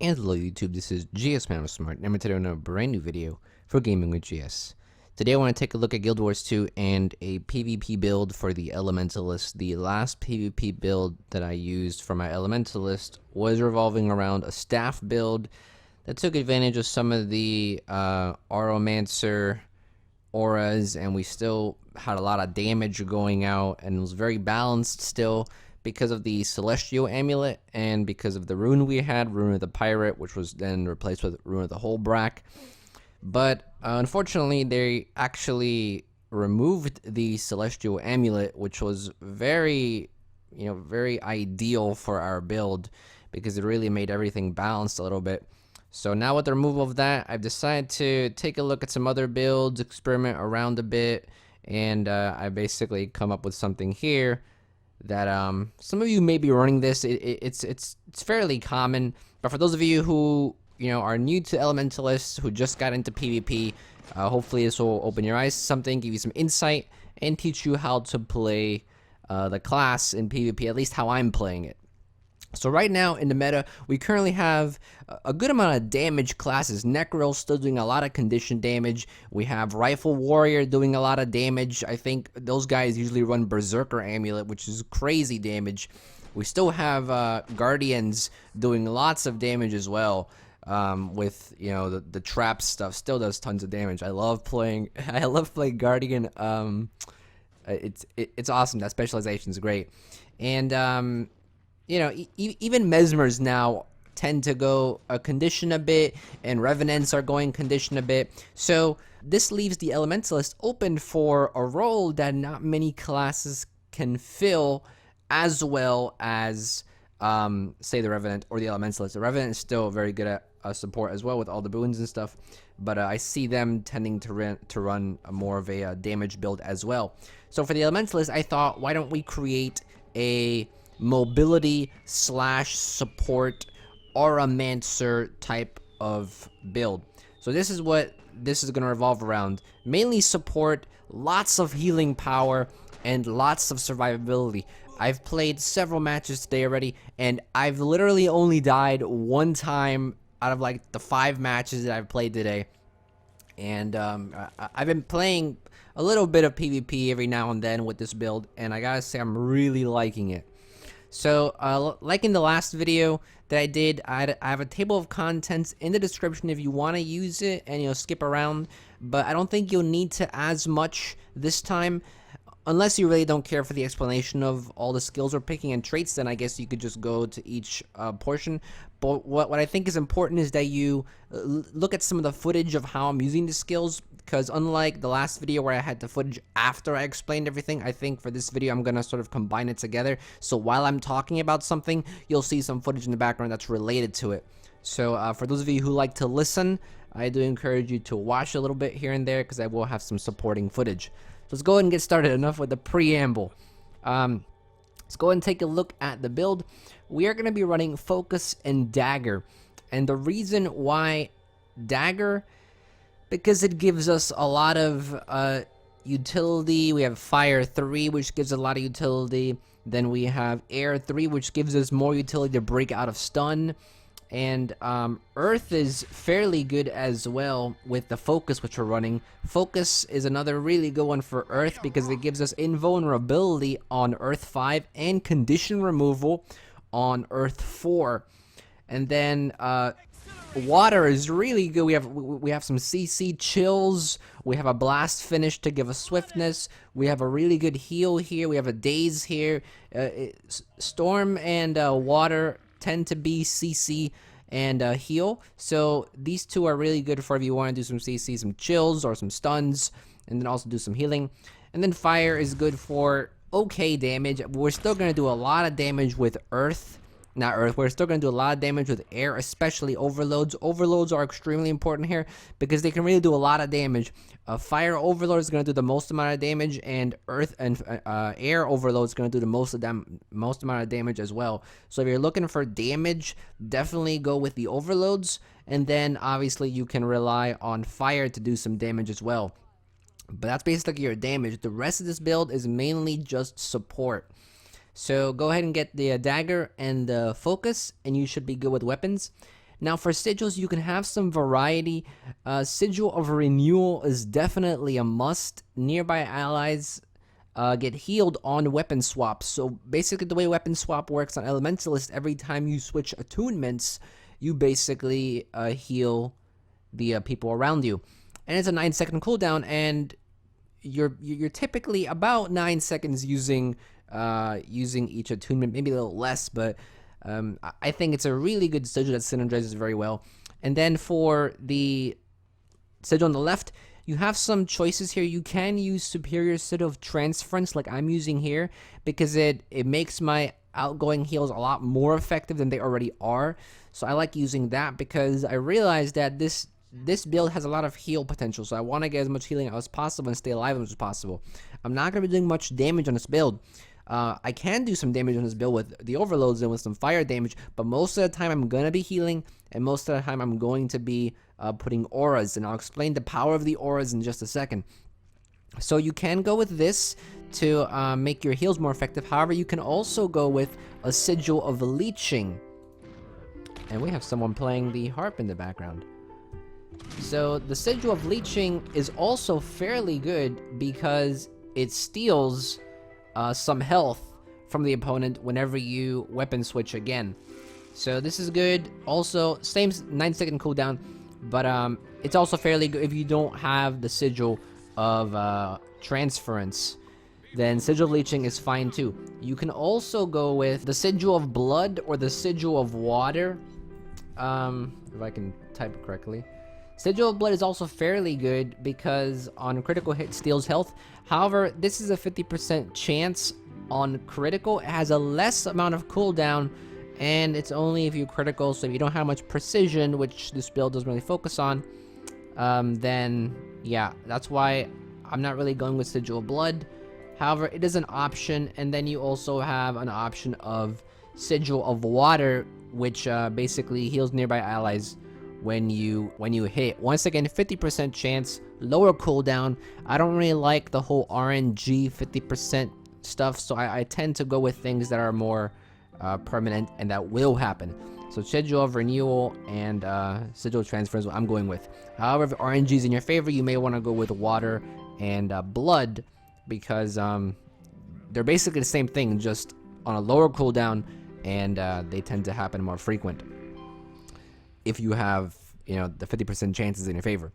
And hello YouTube, this is GSmaniamsmart, and I'm today on a brand new video for Gaming with GS. Today I want to take a look at Guild Wars 2 and a PvP build for the Elementalist. The last PvP build that I used for my Elementalist was revolving around a staff build that took advantage of some of the Aromancer auras, and we still had a lot of damage going out, and it was very balanced still, because of the Celestial Amulet and because of the rune we had, Rune of the Pirate, which was then replaced with Rune of the Holbrack. But unfortunately, they actually removed the Celestial Amulet, which was very ideal for our build because it really made everything balanced a little bit. So now with the removal of that, I've decided to take a look at some other builds, experiment around a bit, and I basically come up with something here that some of you may be running this. It's fairly common, but for those of you who are new to Elementalists, who just got into PvP, hopefully this will open your eyes to something, give you some insight, and teach you how to play the class in PvP, at least how I'm playing it. So right now in the meta, we currently have a good amount of damage classes. Necro still doing a lot of condition damage. We have Rifle Warrior doing a lot of damage. I think those guys usually run Berserker Amulet, which is crazy damage. We still have Guardians doing lots of damage as well. With the trap stuff still does tons of damage. I love playing Guardian. It's awesome. That specialization is great. And even Mesmers now tend to go condition a bit, and Revenants are going condition a bit. So this leaves the Elementalist open for a role that not many classes can fill as well as, say, the Revenant or the Elementalist. The Revenant is still very good at support as well with all the boons and stuff, but I see them tending to run more of a damage build as well. So for the Elementalist, I thought, why don't we create a mobility / support Aromancer type of build. So this is what this is going to revolve around. Mainly support, lots of healing power, and lots of survivability. I've played several matches today already, and I've literally only died one time out of like the 5 matches that I've played today. And I've been playing a little bit of PvP every now and then with this build, and I gotta say I'm really liking it. So, like in the last video that I did, I have a table of contents in the description if you want to use it and skip around, but I don't think you'll need to as much this time. Unless you really don't care for the explanation of all the skills we're picking and traits, then I guess you could just go to each portion. But what I think is important is that you look at some of the footage of how I'm using the skills, because unlike the last video where I had the footage after I explained everything, I think for this video I'm going to sort of combine it together. So while I'm talking about something, you'll see some footage in the background that's related to it. So for those of you who like to listen, I do encourage you to watch a little bit here and there, because I will have some supporting footage. So let's go ahead and get started. Enough with the preamble. Let's go ahead and take a look at the build. We are going to be running Focus and Dagger. And the reason why Dagger, because it gives us a lot of utility. We have Fire 3, which gives a lot of utility. Then we have Air 3, which gives us more utility to break out of stun. And Earth is fairly good as well with the Focus which we're running. Focus is another really good one for Earth because it gives us invulnerability on Earth 5 and condition removal on Earth 4. And then Water is really good. We have some CC chills. We have a blast finish to give us swiftness. We have a really good heal here. We have a daze here. Storm and Water tend to be CC and heal. So these two are really good for if you want to do some CC, some chills, or some stuns, and then also do some healing. And then Fire is good for okay damage. We're still going to do a lot of damage with we're still going to do a lot of damage with Air, especially Overloads. Overloads are extremely important here because they can really do a lot of damage. Fire Overload is going to do the most amount of damage, and Earth and Air Overload is going to do the most amount of damage as well. So if you're looking for damage, definitely go with the Overloads, and then obviously you can rely on Fire to do some damage as well. But that's basically your damage. The rest of this build is mainly just support. So go ahead and get the dagger and the focus, and you should be good with weapons. Now for sigils, you can have some variety. Sigil of Renewal is definitely a must. Nearby allies get healed on weapon swaps. So basically the way weapon swap works on Elementalist, every time you switch attunements, you basically heal the people around you. And it's a 9-second cooldown, and you're typically about 9 seconds using each attunement, maybe a little less, but I think it's a really good sigil that synergizes very well. And then for the sigil on the left, you have some choices here. You can use Superior Sigil of Transference like I'm using here, because it makes my outgoing heals a lot more effective than they already are. So I like using that because I realized that this build has a lot of heal potential, so I want to get as much healing as possible and stay alive as much as possible. I'm not going to be doing much damage on this build. I can do some damage on this build with the overloads and with some fire damage, but most of the time I'm going to be healing, and most of the time I'm going to be putting auras, and I'll explain the power of the auras in just a second. So you can go with this to make your heals more effective. However, you can also go with a Sigil of Leeching. And we have someone playing the harp in the background. So the Sigil of Leeching is also fairly good because it steals some health from the opponent whenever you weapon switch again. So this is good. Also, same 9-second cooldown, but it's also fairly good if you don't have the Sigil of Transference. Then Sigil of Leeching is fine too. You can also go with the Sigil of Blood or the Sigil of Water. If I can type it correctly. Sigil of Blood is also fairly good because on critical hit steals health. However, this is a 50% chance on critical. It has a less amount of cooldown, and it's only if you're critical, so if you don't have much precision, which this build doesn't really focus on, then yeah, that's why I'm not really going with Sigil of Blood. However, it is an option, and then you also have an option of Sigil of Water, which basically heals nearby allies when you hit. Once again, 50% chance, lower cooldown. I don't really like the whole RNG 50% stuff, so I tend to go with things that are more permanent and that will happen. So Sigil of Renewal and Sigil of Transfer is what I'm going with. However, if RNG is in your favor, you may want to go with Water and Blood, because they're basically the same thing, just on a lower cooldown, and they tend to happen more frequent if you have, you know, the 50% chances in your favor.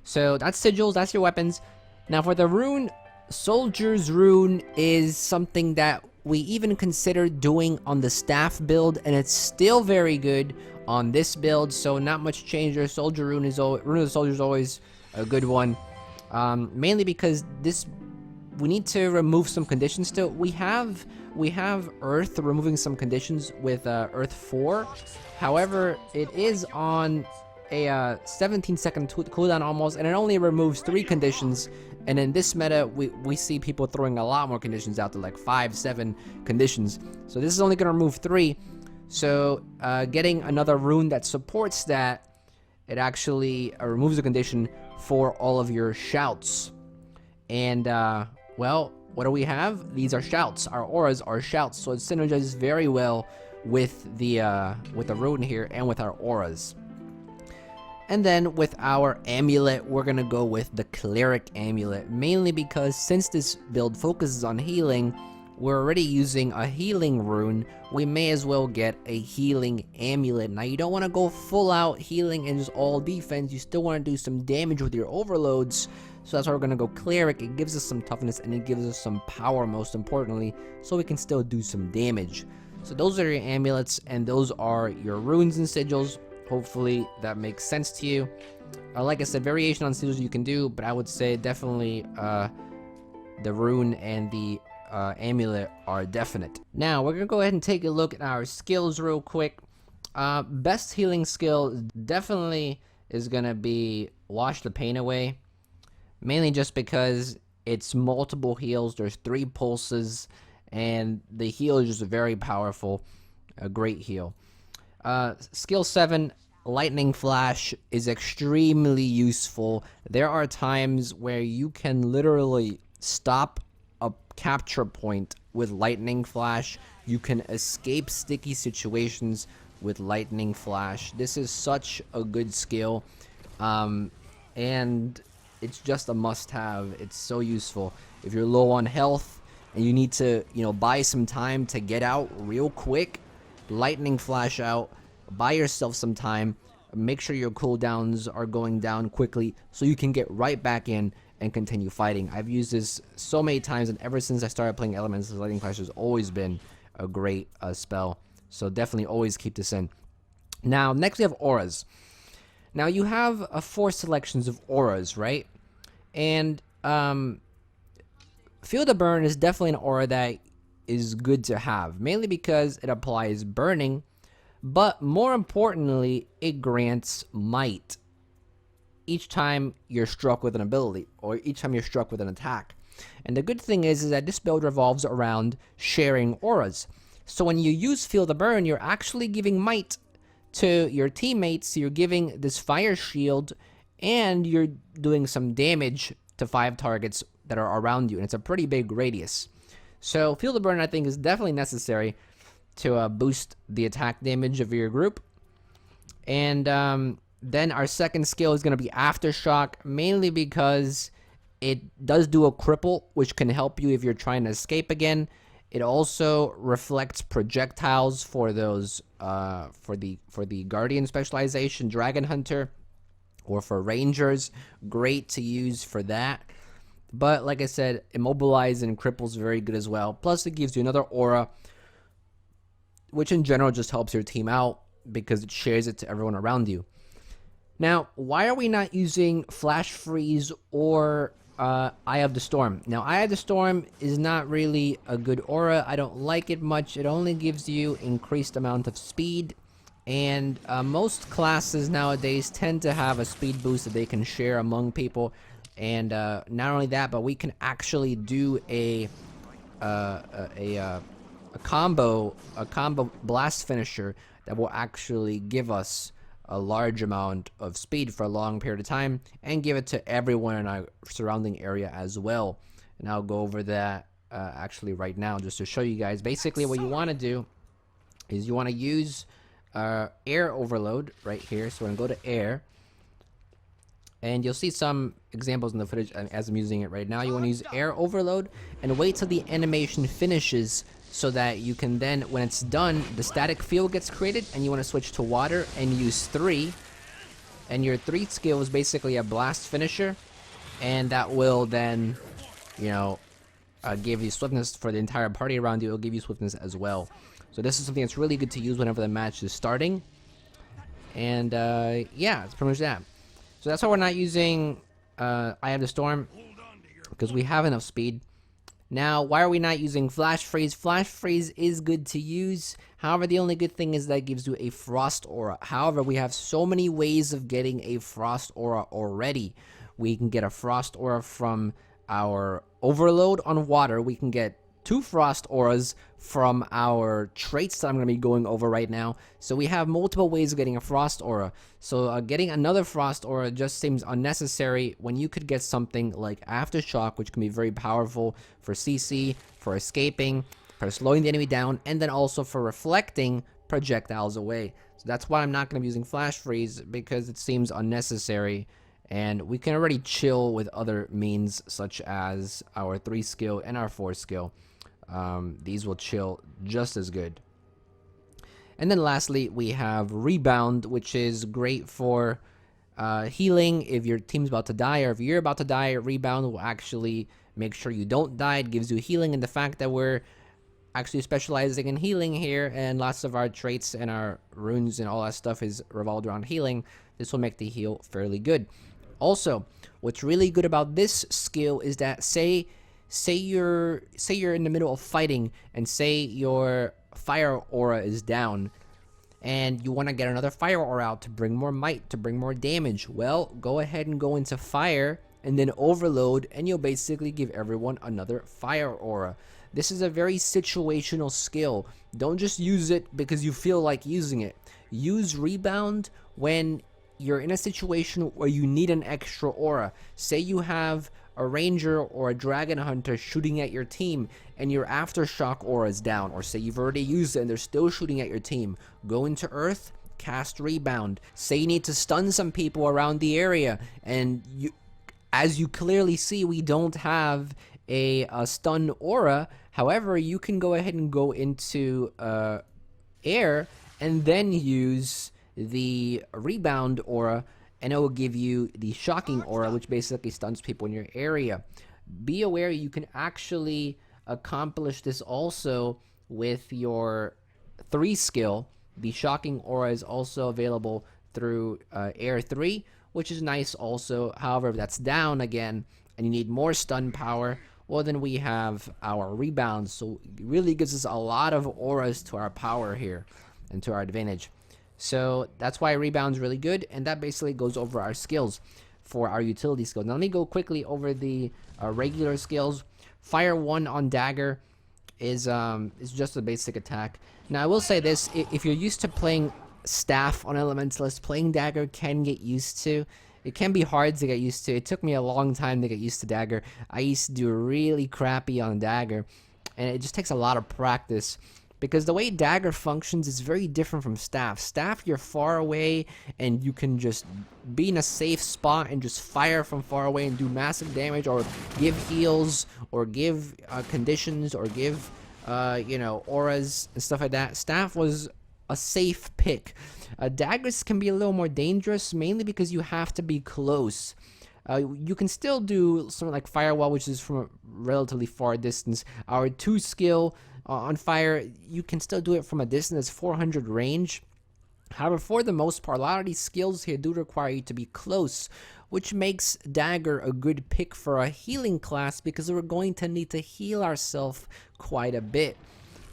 So that's sigils, that's your weapons. Now for the rune, Soldier's Rune is something that we even considered doing on the staff build, and it's still very good on this build, so not much change there. Soldier Rune is always, Rune of the Soldier is always a good one, mainly because this, we need to remove some conditions still. We have Earth removing some conditions with Earth 4. However, it is on a 17-second cooldown almost, and it only removes 3 conditions. And in this meta, we see people throwing a lot more conditions out to like 5, 7 conditions. So this is only going to remove 3. So getting another rune that supports that, it actually removes a condition for all of your shouts. And well, what do we have? These are shouts. Our auras are shouts, so it synergizes very well with the rune here and with our auras. And then with our amulet, we're gonna go with the Cleric Amulet, mainly because since this build focuses on healing, we're already using a healing rune. We may as well get a healing amulet. Now, you don't want to go full out healing and just all defense. You still want to do some damage with your overloads. So that's why we're going to go Cleric. It gives us some toughness and it gives us some power, most importantly, so we can still do some damage. So those are your amulets, and those are your runes and sigils. Hopefully that makes sense to you. Like I said, variation on sigils you can do, but I would say definitely the rune and the amulet are definite. Now we're gonna go ahead and take a look at our skills real quick. Best healing skill definitely is gonna be Wash the Pain Away, mainly just because it's multiple heals. There's 3 pulses, and the heal is just very powerful. A great heal. Skill 7, Lightning Flash, is extremely useful. There are times where you can literally stop a capture point with Lightning Flash. You can escape sticky situations with Lightning Flash. This is such a good skill, and it's just a must-have. It's so useful if you're low on health and you need to, buy some time to get out real quick. Lightning Flash out, buy yourself some time, make sure your cooldowns are going down quickly so you can get right back in and continue fighting. I've used this so many times, and ever since I started playing Elements, Lightning Flash has always been a great spell. So definitely always keep this in. Now, next we have auras. Now you have 4 selections of auras, right? And Field of Burn is definitely an aura that is good to have, mainly because it applies burning, but more importantly, it grants might each time you're struck with an ability, or each time you're struck with an attack. And the good thing is that this build revolves around sharing auras. So when you use Field of Burn, you're actually giving might to your teammates. You're giving this fire shield, and you're doing some damage to 5 targets that are around you, and it's a pretty big radius. So Field of Burn, I think, is definitely necessary to boost the attack damage of your group. And then our second skill is going to be Aftershock, mainly because it does do a cripple, which can help you if you're trying to escape again. It also reflects projectiles for those for the Guardian specialization, Dragon Hunter, or for Rangers. Great to use for that. But like I said, Immobilize and Cripple is very good as well. Plus, it gives you another aura, which in general just helps your team out because it shares it to everyone around you. Now, why are we not using Flash Freeze or Eye of the Storm? Now, Eye of the Storm is not really a good aura. I don't like it much. It only gives you increased amount of speed. And most classes nowadays tend to have a speed boost that they can share among people. And not only that, but we can actually do a combo blast finisher that will actually give us a large amount of speed for a long period of time, and give it to everyone in our surrounding area as well. And I'll go over that actually right now, just to show you guys. Basically, what you want to do is you want to use air overload right here. So we're gonna go to air, and you'll see some examples in the footage as I'm using it right now. You want to use air overload and wait till the animation finishes, so that you can then, when it's done, the static field gets created, and you want to switch to water and use 3. And your 3 skill is basically a blast finisher, and that will then, give you swiftness for the entire party around you. It'll give you swiftness as well. So this is something that's really good to use whenever the match is starting. And yeah, it's pretty much that. So that's why we're not using Eye of the Storm, because we have enough speed. Now, why are we not using Flash Freeze? Flash Freeze is good to use. However, the only good thing is that it gives you a Frost Aura. However, we have so many ways of getting a Frost Aura already. We can get a Frost Aura from our Overload on water. We can get 2 Frost Auras from our traits that I'm going to be going over right now. So we have multiple ways of getting a Frost Aura. So getting another Frost Aura just seems unnecessary when you could get something like Aftershock, which can be very powerful for CC, for escaping, for slowing the enemy down, and then also for reflecting projectiles away. So that's why I'm not going to be using Flash Freeze, because it seems unnecessary. And we can already chill with other means, such as our 3 skill and our 4 skill. These will chill just as good. And then lastly, we have Rebound, which is great for healing if your team's about to die, or if you're about to die. Rebound will actually make sure you don't die. It gives you healing, and the fact that we're actually specializing in healing here, and lots of our traits and our runes and all that stuff is revolved around healing, this will make the heal fairly good. Also, what's really good about this skill is that say you're in the middle of fighting, and say your fire aura is down, and you want to get another fire aura out to bring more might, to bring more damage. Well, go ahead and go into fire and then overload, and you'll basically give everyone another fire aura. This is a very situational skill. Don't just use it because you feel like using it. Use Rebound when you're in a situation where you need an extra aura. Say you have a ranger or a dragon hunter shooting at your team and your aftershock aura is down, or say you've already used it and they're still shooting at your team, go into earth, cast rebound. Say you need to stun some people around the area, and you, as you clearly see, we don't have a stun aura. However, you can go ahead and go into air and then use the rebound aura, and it will give you the shocking aura, which basically stuns people in your area. Be aware you can actually accomplish this also with your 3 skill. The shocking aura is also available through air 3, which is nice also. However, if that's down again and you need more stun power, well, then we have our rebound. So it really gives us a lot of auras to our power here and to our advantage. So that's why rebound's really good, and that basically goes over our skills for our utility skills. Now let me go quickly over the regular skills. Fire 1 on Dagger is just a basic attack. Now I will say this, if you're used to playing staff on Elementalist, playing Dagger can get used to. It can be hard to get used to. It took me a long time to get used to Dagger. I used to do really crappy on Dagger, and it just takes a lot of practice. Because the way Dagger functions is very different from Staff. Staff, you're far away, and you can just be in a safe spot and just fire from far away and do massive damage, or give heals, or give conditions, or give, auras and stuff like that. Staff was a safe pick. Daggers can be a little more dangerous, mainly because you have to be close. You can still do something like Firewall, which is from a relatively far distance. Our 2 skill on fire, you can still do it from a distance, 400 range. However, for the most part, a lot of these skills here do require you to be close, which makes Dagger a good pick for a healing class, because we're going to need to heal ourselves quite a bit.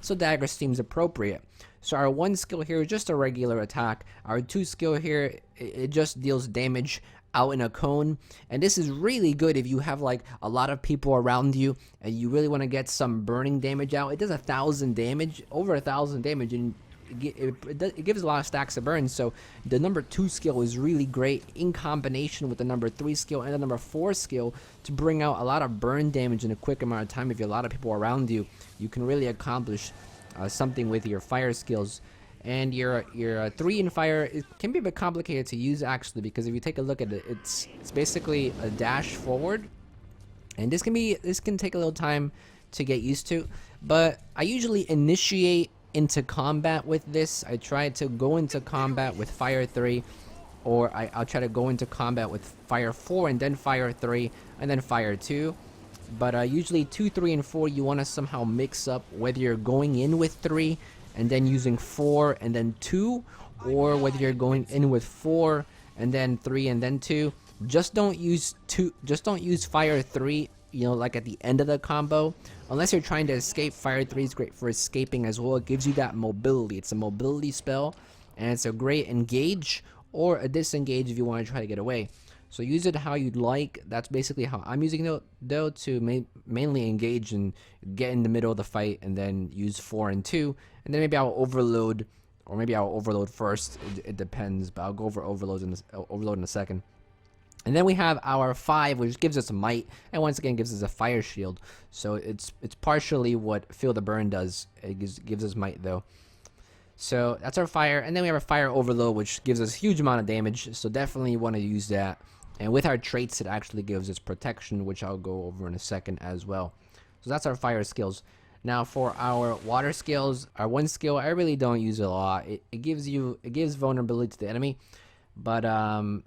So Dagger seems appropriate. So our 1 skill here is just a regular attack. Our 2 skill here, it just deals damage out in a cone, and this is really good if you have like a lot of people around you and you really want to get some burning damage out. It does 1,000 damage, over 1,000 damage, and it gives a lot of stacks of burn. So the number 2 skill is really great in combination with the number 3 skill and the number 4 skill to bring out a lot of burn damage in a quick amount of time. If you have a lot of people around you, you can really accomplish something with your fire skills. And your 3 in fire, it can be a bit complicated to use actually, because if you take a look at it, it's basically a dash forward, and this can take a little time to get used to. But I usually initiate into combat with this. I try to go into combat with fire 3, or I'll try to go into combat with fire 4 and then fire 3 and then fire 2. But usually 2, 3, and 4 you want to somehow mix up, whether you're going in with 3 and then using 4 and then 2, or whether you're going in with 4 and then 3 and then 2. Just don't use fire 3, like at the end of the combo, unless you're trying to escape. Fire 3 is great for escaping as well. It gives you that mobility. It's a mobility spell, and it's a great engage or a disengage if you want to try to get away. So use it how you'd like. That's basically how I'm using it, though, to mainly engage and get in the middle of the fight, and then use 4 and 2, and then maybe I'll overload, or maybe I'll overload first. It depends, but I'll go over overload in a second. And then we have our 5, which gives us might, and once again gives us a fire shield. So it's partially what Feel the Burn does. It gives us might though. So that's our fire, and then we have our fire overload, which gives us a huge amount of damage. So definitely want to use that. And with our traits, it actually gives us protection, which I'll go over in a second as well. So that's our fire skills. Now for our water skills, our 1 skill, I really don't use it a lot. It gives vulnerability to the enemy, but I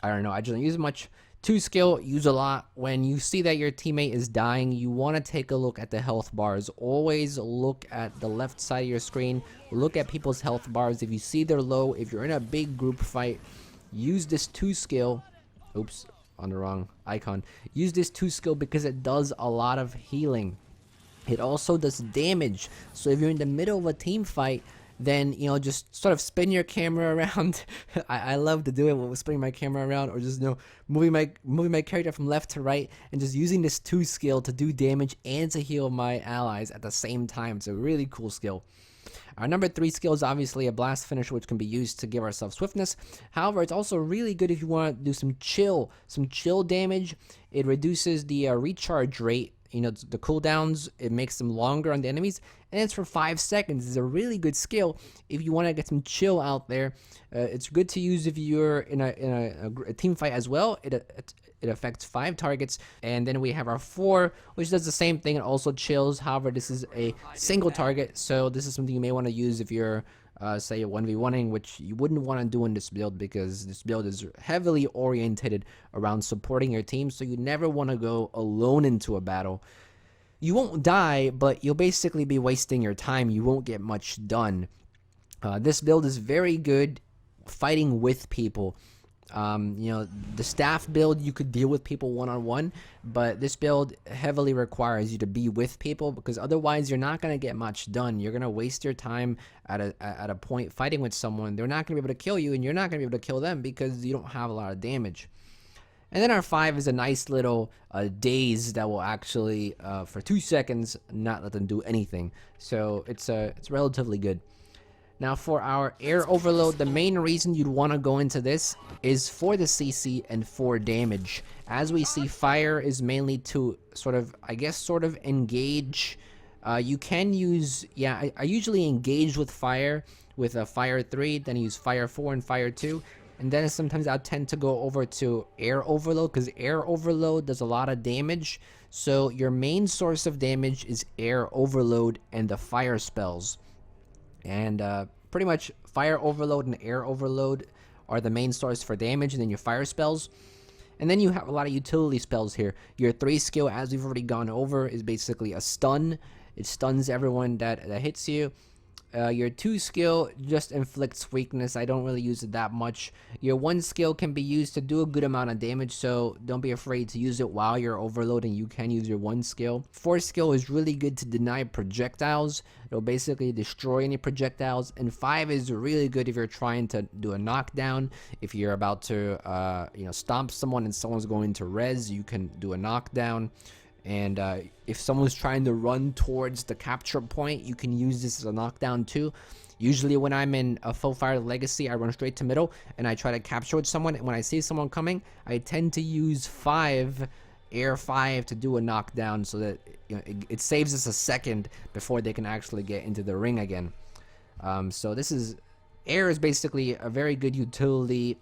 don't know, I just don't use it much. 2 skill, use a lot. When you see that your teammate is dying, you want to take a look at the health bars. Always look at the left side of your screen. Look at people's health bars. If you see they're low, if you're in a big group fight, use this 2 skill. Oops, on the wrong icon. Use this 2 skill because it does a lot of healing. It also does damage. So if you're in the middle of a team fight, then just sort of spin your camera around. I love to do it with spinning my camera around, or just moving my character from left to right, and just using this 2 skill to do damage and to heal my allies at the same time. It's a really cool skill. Our number 3 skill is obviously a blast finisher, which can be used to give ourselves swiftness. However, it's also really good if you want to do some chill damage. It reduces the recharge rate, you know, the cooldowns. It makes them longer on the enemies, and it's for 5 seconds. It's a really good skill if you want to get some chill out there. It's good to use if you're in a team fight as well. It affects 5 targets. And then we have our 4, which does the same thing and also chills. However, this is a single target, so this is something you may want to use if you're say 1v1ing, which you wouldn't want to do in this build, because this build is heavily orientated around supporting your team, so you never want to go alone into a battle. You won't die, but you'll basically be wasting your time. You won't get much done. This build is very good fighting with people. You know, the staff build, you could deal with people one-on-one, but this build heavily requires you to be with people, because otherwise you're not going to get much done. You're going to waste your time at a point fighting with someone. They're not going to be able to kill you, and you're not going to be able to kill them because you don't have a lot of damage. And then our 5 is a nice little daze that will actually, for 2 seconds, not let them do anything. So it's relatively good. Now for our air overload, the main reason you'd want to go into this is for the CC and for damage. As we see, fire is mainly to sort of engage. You can use, I usually engage with fire with a fire 3, then use fire 4 and fire 2. And then sometimes I'll tend to go over to air overload, because air overload does a lot of damage. So your main source of damage is air overload and the fire spells. And pretty much fire overload and air overload are the main source for damage, and then your fire spells. And then you have a lot of utility spells here. Your 3 skill, as we've already gone over, is basically a stun. It stuns everyone that hits you. Your 2 skill just inflicts weakness. I don't really use it that much. Your 1 skill can be used to do a good amount of damage, so don't be afraid to use it while you're overloading. You can use your 1 skill. 4 skill is really good to deny projectiles. It'll basically destroy any projectiles. And 5 is really good if you're trying to do a knockdown. If you're about to stomp someone and someone's going to res, you can do a knockdown. And if someone's trying to run towards the capture point, you can use this as a knockdown too. Usually when I'm in a full fire legacy, I run straight to middle and I try to capture with someone. And when I see someone coming, I tend to use air 5 to do a knockdown, so that it saves us a second before they can actually get into the ring again. So air is basically a very good utility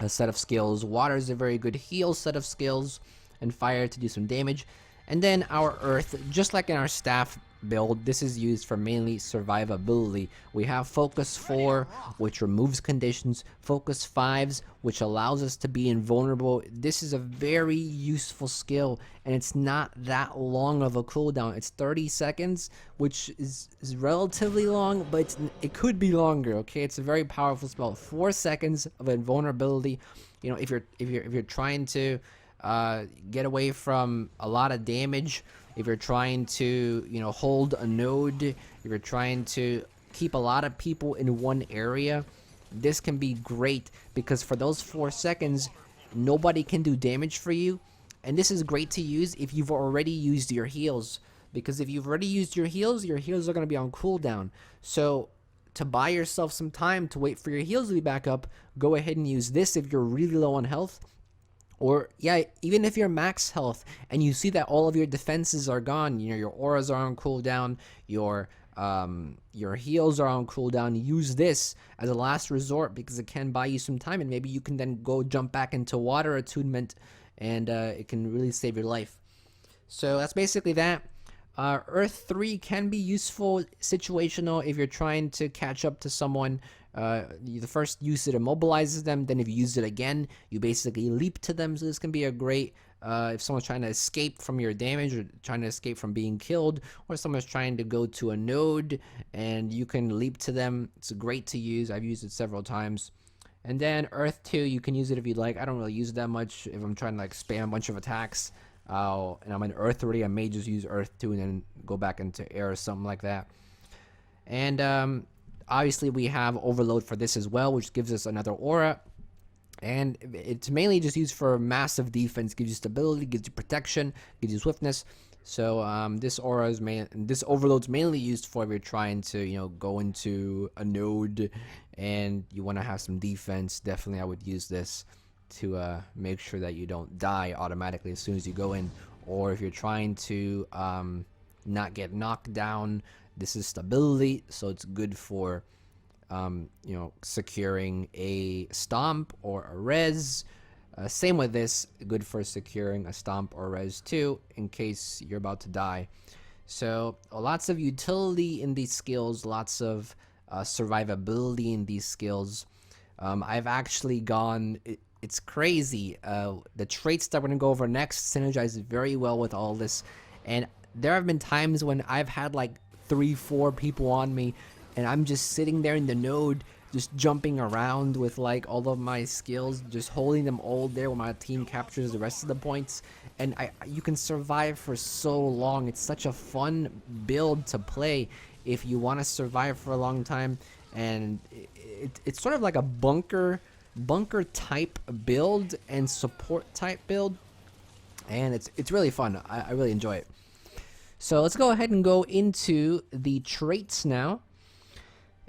set of skills. Water is a very good heal set of skills, and fire to do some damage. And then our earth, just like in our staff build, this is used for mainly survivability. We have focus 4, which removes conditions, focus 5s, which allows us to be invulnerable. This is a very useful skill, and it's not that long of a cooldown. It's 30 seconds, which is relatively long, but it could be longer. Okay, it's a very powerful spell. 4 seconds of invulnerability. You know, if you're trying to get away from a lot of damage, if you're trying to hold a node, if you're trying to keep a lot of people in one area, this can be great, because for those 4 seconds nobody can do damage for you. And this is great to use if you've already used your heals, because if you've already used your heals are going to be on cooldown. So to buy yourself some time to wait for your heals to be back up, go ahead and use this if you're really low on health. Or even if you're max health and you see that all of your defenses are gone, your auras are on cooldown, your heals are on cooldown, use this as a last resort, because it can buy you some time, and maybe you can then go jump back into water attunement, and it can really save your life. So that's basically that. Earth 3 can be useful situational if you're trying to catch up to someone. The first use it immobilizes them, then if you use it again, you basically leap to them. So this can be a great, if someone's trying to escape from your damage, or trying to escape from being killed, or someone's trying to go to a node and you can leap to them. It's great to use. I've used it several times. And then Earth 2, you can use it if you'd like. I don't really use it that much if I'm trying to spam a bunch of attacks. And I'm in Earth 3, I may just use Earth 2 and then go back into air or something like that. And obviously we have overload for this as well, which gives us another aura. And it's mainly just used for massive defense. Gives you stability, gives you protection, gives you swiftness. So this overload's mainly used for if you're trying to, go into a node and you want to have some defense. Definitely I would use this to make sure that you don't die automatically as soon as you go in. Or if you're trying to not get knocked down, this is stability, so it's good for securing a stomp or a res. Same with this, good for securing a stomp or res too, in case you're about to die. So lots of utility in these skills, lots of survivability in these skills. I've actually gone, it's crazy. The traits that we're gonna go over next synergize very well with all this, and there have been times when I've had like 3-4 people on me, and I'm just sitting there in the node, just jumping around with like all of my skills, just holding them all there while my team captures the rest of the points. And you can survive for so long. It's such a fun build to play if you want to survive for a long time. And it's sort of like a bunker type build and support type build, and it's really fun. I really enjoy it. So let's go ahead and go into the traits now.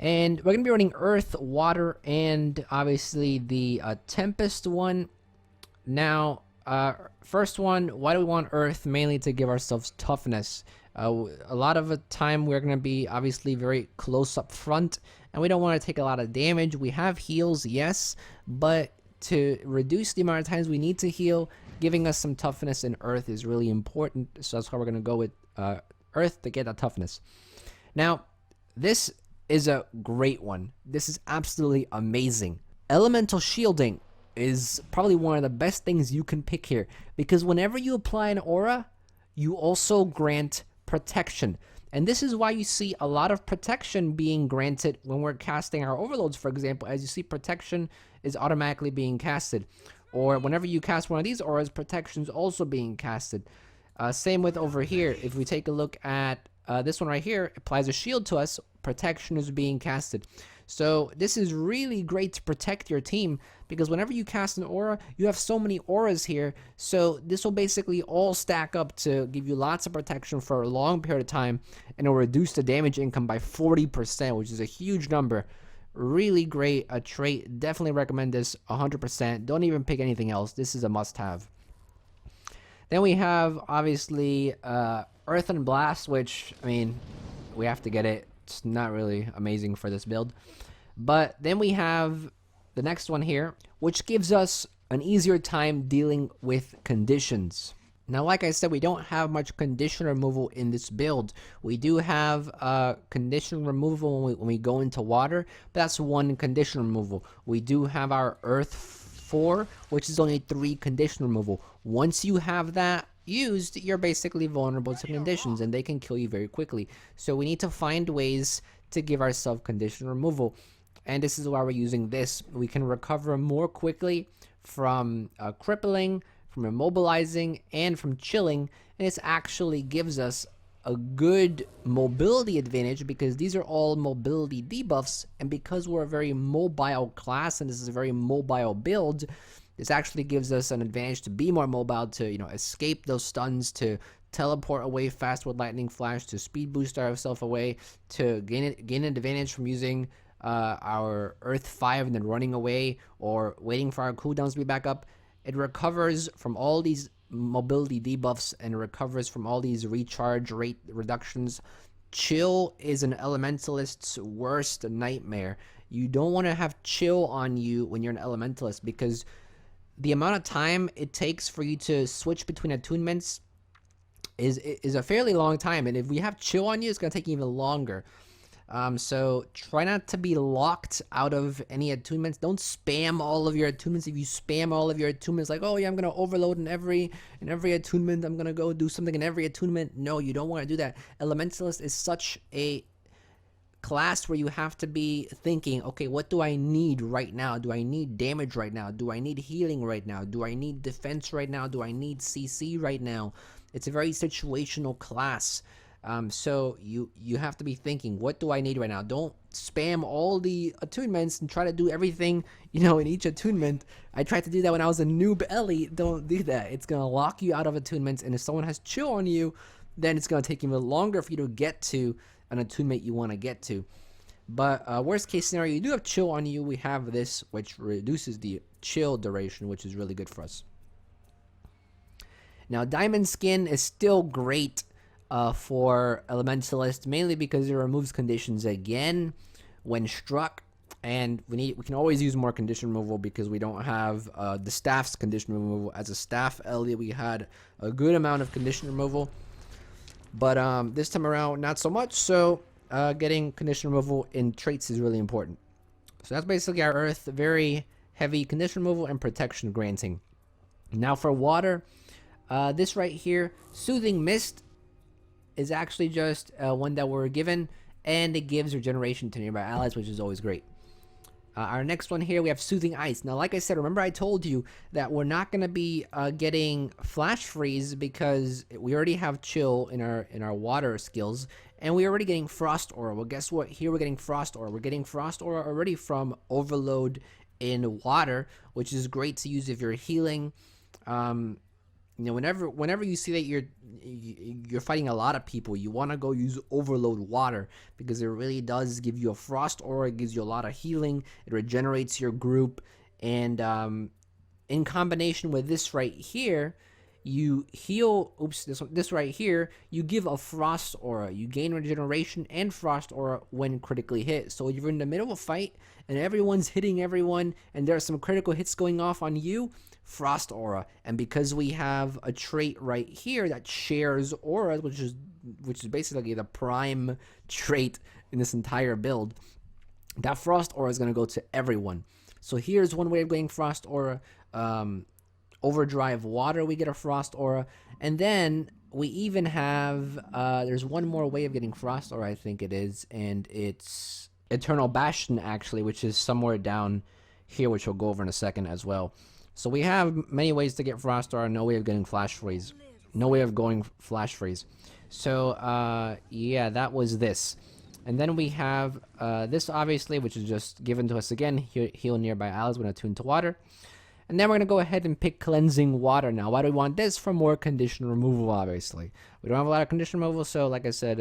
And we're going to be running Earth, Water, and obviously the Tempest one. Now, first one, why do we want Earth? Mainly to give ourselves toughness. A lot of the time we're going to be obviously very close up front, and we don't want to take a lot of damage. We have heals, yes, but to reduce the amount of times we need to heal, giving us some toughness in Earth is really important. So that's why we're going to go with Earth to get that toughness. Now, this is a great one. This is absolutely amazing. Elemental shielding is probably one of the best things you can pick here, because whenever you apply an aura, you also grant protection. And this is why you see a lot of protection being granted when we're casting our overloads, for example. As you see, protection is automatically being casted. Or whenever you cast one of these auras, protection is also being casted. Same with over here. If we take a look at this one right here, applies a shield to us, protection is being casted. So this is really great to protect your team, because whenever you cast an aura, you have so many auras here. So this will basically all stack up to give you lots of protection for a long period of time, and it will reduce the damage income by 40%, which is a huge number. Really great a trait. Definitely recommend this 100%. Don't even pick anything else. This is a must-have. Then we have obviously Earth and Blast, which, I mean, we have to get it. It's not really amazing for this build. But then we have the next one here, which gives us an easier time dealing with conditions. Now, like I said, we don't have much condition removal in this build. We do have condition removal when we go into water, but that's one condition removal. We do have our Earth 4, which is only 3 condition removal. Once you have that used, you're basically vulnerable to conditions, and they can kill you very quickly. So we need to find ways to give ourselves condition removal, and this is why we're using this. We can recover more quickly from crippling, from immobilizing, and from chilling, and this actually gives us a good mobility advantage, because these are all mobility debuffs, and because we're a very mobile class and this is a very mobile build, this actually gives us an advantage to be more mobile, to escape those stuns, to teleport away fast with lightning flash, to speed boost ourselves away, to gain an advantage from using our Earth 5 and then running away, or waiting for our cooldowns to be back up. It recovers from all these mobility debuffs and recovers from all these recharge rate reductions. Chill is an elementalist's worst nightmare. You don't want to have chill on you when you're an elementalist, because the amount of time it takes for you to switch between attunements is a fairly long time, and if we have chill on you, it's going to take even longer. So try not to be locked out of any attunements. Don't spam all of your attunements. If you spam all of your attunements, like, oh yeah, I'm gonna overload in every attunement, I'm gonna go do something in every attunement. No, you don't want to do that. Elementalist is such a class where you have to be thinking, okay, what do I need right now? Do I need damage right now? Do I need healing right now? Do I need defense right now? Do I need CC right now? It's a very situational class. So you have to be thinking, what do I need right now? Don't spam all the attunements and try to do everything, in each attunement. I tried to do that when I was a noob Ellie. Don't do that. It's going to lock you out of attunements, and if someone has chill on you, then it's going to take even longer for you to get to an attunement you want to get to. But worst case scenario, you do have chill on you. We have this, which reduces the chill duration, which is really good for us. Now, Diamond Skin is still great for Elementalist, mainly because it removes conditions again when struck. And we can always use more condition removal because we don't have the staff's condition removal. As a staff Elliot, we had a good amount of condition removal, but this time around not so much. So getting condition removal in traits is really important. So that's basically our Earth, very heavy condition removal and protection granting. Now for water, this right here, Soothing Mist, is actually just one that we're given, and it gives regeneration to nearby allies, which is always great. Our next one here, we have Soothing Ice. Now, like I said, remember I told you that we're not going to be getting Flash Freeze because we already have Chill in our water skills, and we're already getting Frost Aura. Well, guess what? Here we're getting Frost Aura. We're getting Frost Aura already from Overload in water, which is great to use if you're healing. You know, whenever you see that you're fighting a lot of people, you want to go use Overload Water because it really does give you a Frost Aura. It gives you a lot of healing. It regenerates your group, and in combination with this right here, you heal. Oops, this right here, you give a Frost Aura. You gain regeneration and Frost Aura when critically hit. So if you're in the middle of a fight and everyone's hitting everyone, and there are some critical hits going off on you, Frost Aura. And because we have a trait right here that shares auras, which is basically the prime trait in this entire build, that Frost Aura is going to go to everyone. So here's one way of getting Frost Aura. Overdrive Water, we get a Frost Aura. And then we even have there's one more way of getting Frost Aura, I think it is, and it's Eternal Bastion, actually, which is somewhere down here, which we'll go over in a second as well. So we have many ways to get Frost Aura, no way of getting Flash Freeze. No way of going Flash Freeze. So, yeah, that was this. And then we have this, obviously, which is just given to us again. Heal nearby allies when attuned to water. And then we're going to go ahead and pick Cleansing Water. Now, why do we want this? For more condition removal, obviously. We don't have a lot of condition removal, so like I said,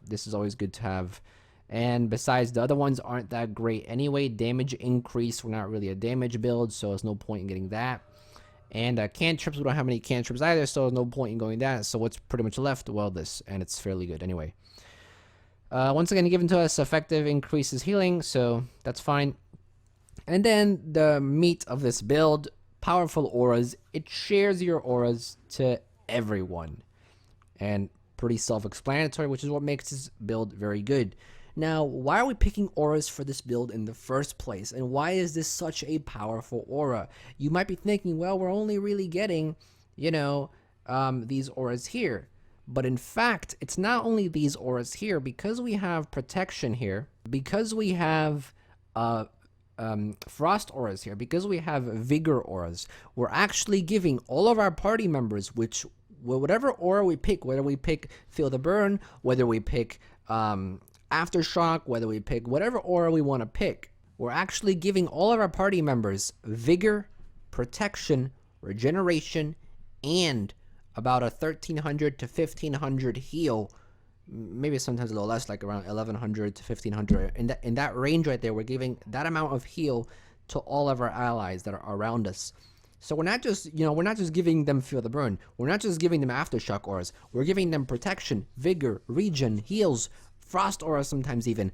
this is always good to have. And besides, the other ones aren't that great anyway. Damage increase, we're not really a damage build, so there's no point in getting that. And cantrips, we don't have any cantrips either, so there's no point in going that. So what's pretty much left? Well, this, and it's fairly good anyway. Once again, given to us, effective increases healing, so that's fine. And then the meat of this build, powerful auras. It shares your auras to everyone. And pretty self-explanatory, which is what makes this build very good. Now, why are we picking auras for this build in the first place? And why is this such a powerful aura? You might be thinking, well, we're only really getting, you know, these auras here. But in fact, it's not only these auras here. Because we have protection here, because we have frost auras here, because we have vigor auras, we're actually giving all of our party members, which whatever aura we pick, whether we pick Feel the Burn, whether we pick Aftershock, whether we pick whatever aura we want to pick, we're actually giving all of our party members vigor, protection, regeneration, and about a 1300 to 1500 heal. Maybe sometimes a little less, like around 1100 to 1500. In that range right there, we're giving that amount of heal to all of our allies that are around us. So we're not just, we're not just giving them Feel the Burn. We're not just giving them Aftershock auras. We're giving them protection, vigor, regen, heals, frost auras sometimes even.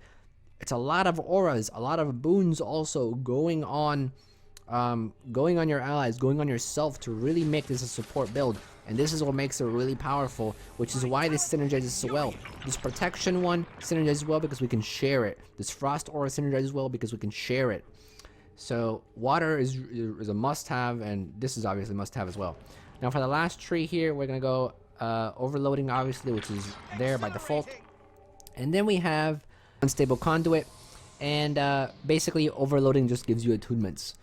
It's a lot of auras, a lot of boons also going on your allies, going on yourself to really make this a support build. And this is what makes it really powerful, which is why this synergizes so well. This protection one synergizes well because we can share it. This frost aura synergizes well because we can share it. So water is a must-have, and this is obviously must-have as well. Now for the last tree here, we're going to go overloading, obviously, which is there by default. And then we have Unstable Conduit, and basically overloading just gives you attunements.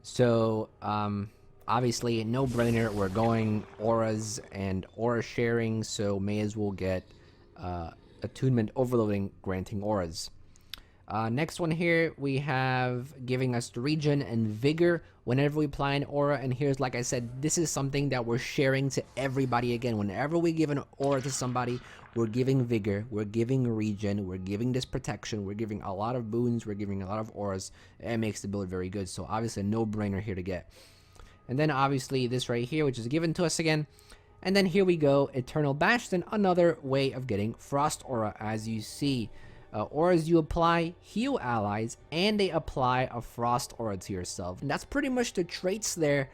So obviously, no-brainer, we're going auras and aura sharing, so may as well get attunement overloading granting auras. Next one here, we have giving us the regen and vigor whenever we apply an aura. And here's, like I said, this is something that we're sharing to everybody. Again, whenever we give an aura to somebody, we're giving vigor, we're giving regen, we're giving this protection, we're giving a lot of boons, we're giving a lot of auras. It makes the build very good. So obviously a no-brainer here to get. And then obviously this right here, which is given to us again. And then here we go, Eternal Bastion, another way of getting Frost Aura, as you see. Auras you apply heal allies, and they apply a Frost Aura to yourself. And that's pretty much the traits there.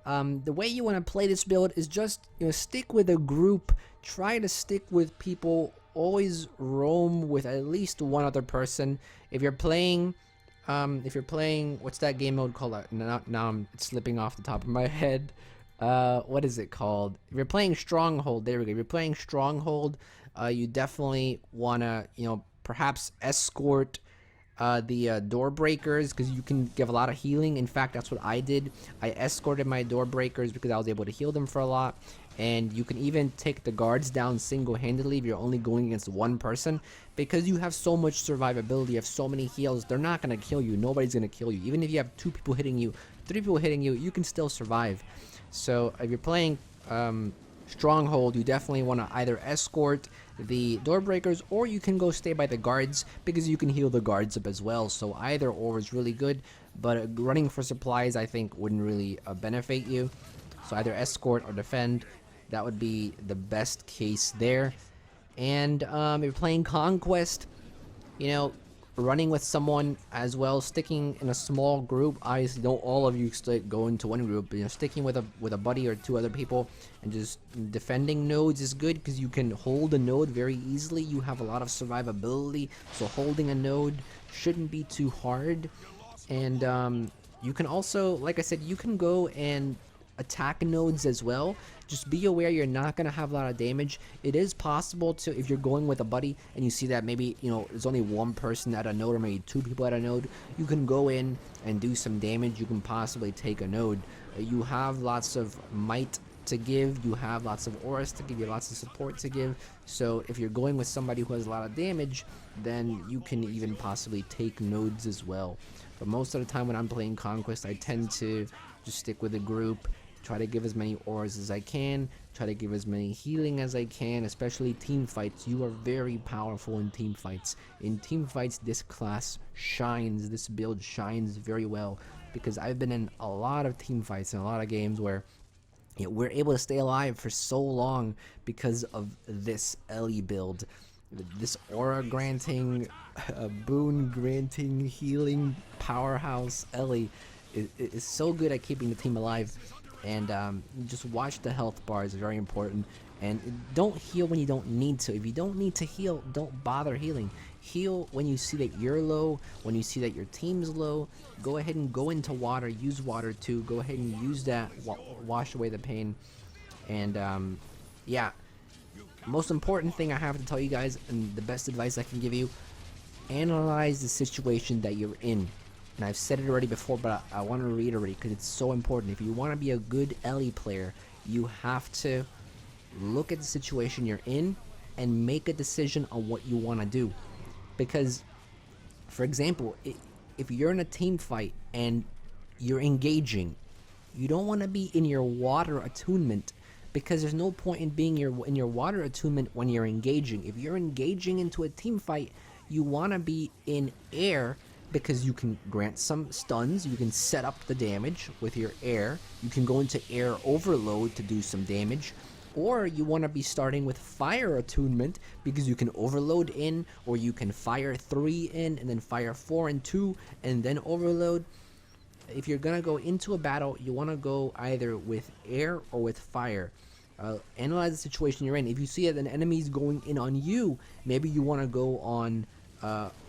The way you want to play this build is just, stick with a group, try to stick with people, always roam with at least one other person. If you're playing, what's that game mode called? Now it's slipping off the top of my head. What is it called? If you're playing Stronghold, there we go. If you're playing Stronghold, you definitely wanna, perhaps escort the door breakers, because you can give a lot of healing. In fact, that's what I did. I escorted my door breakers because I was able to heal them for a lot. And you can even take the guards down single-handedly if you're only going against one person, because you have so much survivability, you have so many heals. They're not going to kill you. Nobody's going to kill you. Even if you have 2 people hitting you, 3 people hitting you, you can still survive. So if you're playing Stronghold, you definitely want to either escort the door breakers, or you can go stay by the guards, because you can heal the guards up as well. So either or is really good, but running for supplies I think wouldn't really benefit you. So either escort or defend, that would be the best case there. And if you're playing Conquest, running with someone as well, sticking in a small group. Obviously, don't all of you go into one group, but sticking with a buddy or 2 other people and just defending nodes is good, because you can hold a node very easily. You have a lot of survivability, so holding a node shouldn't be too hard. And you can also, like I said, you can go and attack nodes as well. Just be aware you're not going to have a lot of damage. It is possible to, if you're going with a buddy and you see that maybe there's only 1 person at a node, or maybe 2 people at a node, you can go in and do some damage. You can possibly take a node. You have lots of might to give, you have lots of auras to give, you have lots of support to give. So if you're going with somebody who has a lot of damage, then you can even possibly take nodes as well. But most of the time when I'm playing Conquest, I tend to just stick with a group, try to give as many auras as I can, try to give as many healing as I can, especially team fights. You are very powerful in team fights. In team fights, this class shines, this build shines very well, because I've been in a lot of team fights and a lot of games where we're able to stay alive for so long because of this Ellie build. This aura granting, boon granting, healing powerhouse Ellie is so good at keeping the team alive. And just watch the health bars, very important. And don't heal when you don't need to. If you don't need to heal, don't bother healing. Heal when you see that you're low, when you see that your team's low. Go ahead and go into water, use water too. Go ahead and use that, wash away the pain. And yeah, most important thing I have to tell you guys, and the best advice I can give you, analyze the situation that you're in. And I've said it already before, but I want to reiterate because it's so important. If you want to be a good Ellie player, you have to look at the situation you're in and make a decision on what you want to do. Because, for example, if you're in a team fight and you're engaging, you don't want to be in your water attunement, because there's no point in being in your water attunement when you're engaging. If you're engaging into a team fight, you want to be in air, because you can grant some stuns, you can set up the damage with your air, you can go into air overload to do some damage, or you want to be starting with fire attunement, because you can overload in, or you can fire 3 in, and then fire 4 and 2, and then overload. If you're going to go into a battle, you want to go either with air or with fire. Analyze the situation you're in. If you see that an enemy's going in on you, maybe you want to go on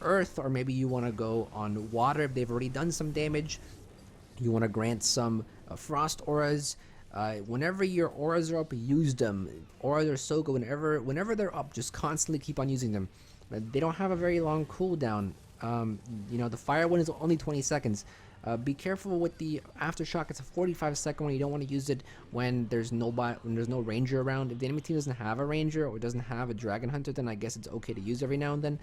earth, or maybe you want to go on water if they've already done some damage. You want to grant some frost auras. Whenever your auras are up, use them. Auras are so good. Whenever they're up, just constantly keep on using them. They don't have a very long cooldown. The fire one is only 20 seconds. Be careful with the aftershock. It's a 45-second one. You don't want to use it when there's no ranger around. If the enemy team doesn't have a ranger or doesn't have a dragon hunter, then I guess it's okay to use every now and then.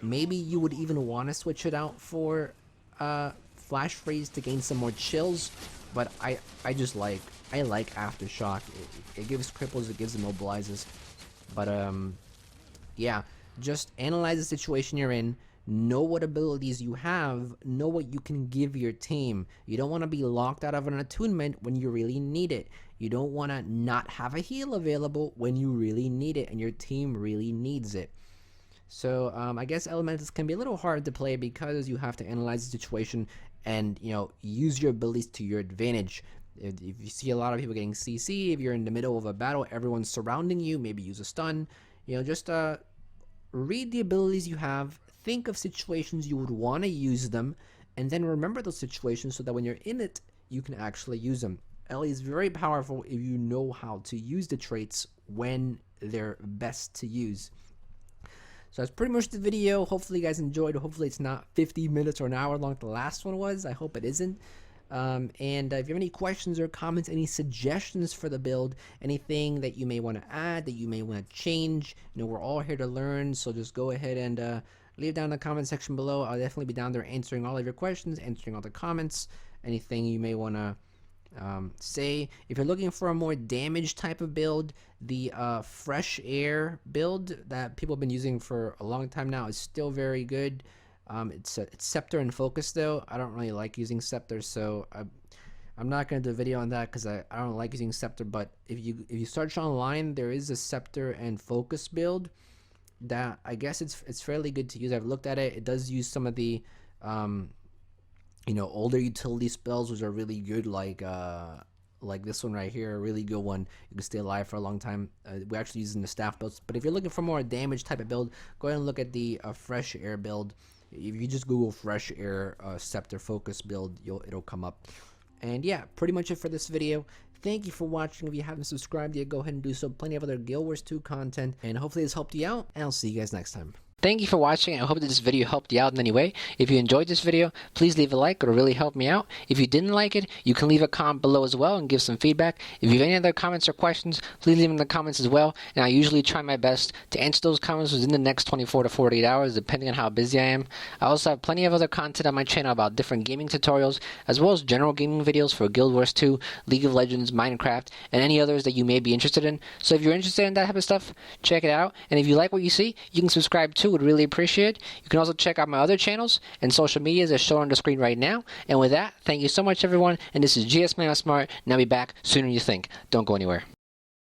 Maybe you would even want to switch it out for Flash Freeze to gain some more chills, but I like Aftershock. It gives cripples, it gives immobilizes, but yeah, just analyze the situation you're in, know what abilities you have, know what you can give your team. You don't want to be locked out of an attunement when you really need it. You don't want to not have a heal available when you really need it and your team really needs it. So I guess Elementals can be a little hard to play because you have to analyze the situation and, you know, use your abilities to your advantage. If you see a lot of people getting CC, if you're in the middle of a battle, everyone's surrounding you, maybe use a stun. You know, just read the abilities you have, think of situations you would want to use them, and then remember those situations so that when you're in it, you can actually use them. Ellie is very powerful if you know how to use the traits when they're best to use. So that's pretty much the video. Hopefully you guys enjoyed. Hopefully it's not 50 minutes or an hour long like the last one was. I hope it isn't. If you have any questions or comments, any suggestions for the build, anything that you may want to add, that you may want to change, you know, we're all here to learn. So just go ahead and leave down in the comment section below. I'll definitely be down there answering all of your questions, answering all the comments, anything you may want to say. If you're looking for a more damage type of build, the fresh air build that people have been using for a long time now is still very good. It's scepter and focus though. I don't really like using scepter, so I'm not going to do a video on that because I don't like using scepter. But if you search online, there is a scepter and focus build that I guess it's fairly good to use. I've looked at it. It does use some of the you know, older utility spells, which are really good, like this one right here, a really good one. You can stay alive for a long time. We're actually using the staff builds, but if you're looking for more damage type of build, go ahead and look at the fresh air build. If you just Google fresh air scepter focus build, it'll come up. And yeah, pretty much it for this video. Thank you for watching. If you haven't subscribed yet, go ahead and do so. Plenty of other Guild Wars 2 content, and hopefully this helped you out, and I'll see you guys next time. Thank you for watching. I hope that this video helped you out in any way. If you enjoyed this video, please leave a like. It'll really help me out. If you didn't like it, you can leave a comment below as well and give some feedback. If you have any other comments or questions, please leave them in the comments as well. And I usually try my best to answer those comments within the next 24 to 48 hours, depending on how busy I am. I also have plenty of other content on my channel about different gaming tutorials, as well as general gaming videos for Guild Wars 2, League of Legends, Minecraft, and any others that you may be interested in. So if you're interested in that type of stuff, check it out. And if you like what you see, you can subscribe too. Would really appreciate it. You can also check out my other channels and social medias as shown on the screen right now. And with that, thank you so much, everyone. And this is GSmaniamsmart, and I'll be back sooner than you think. Don't go anywhere.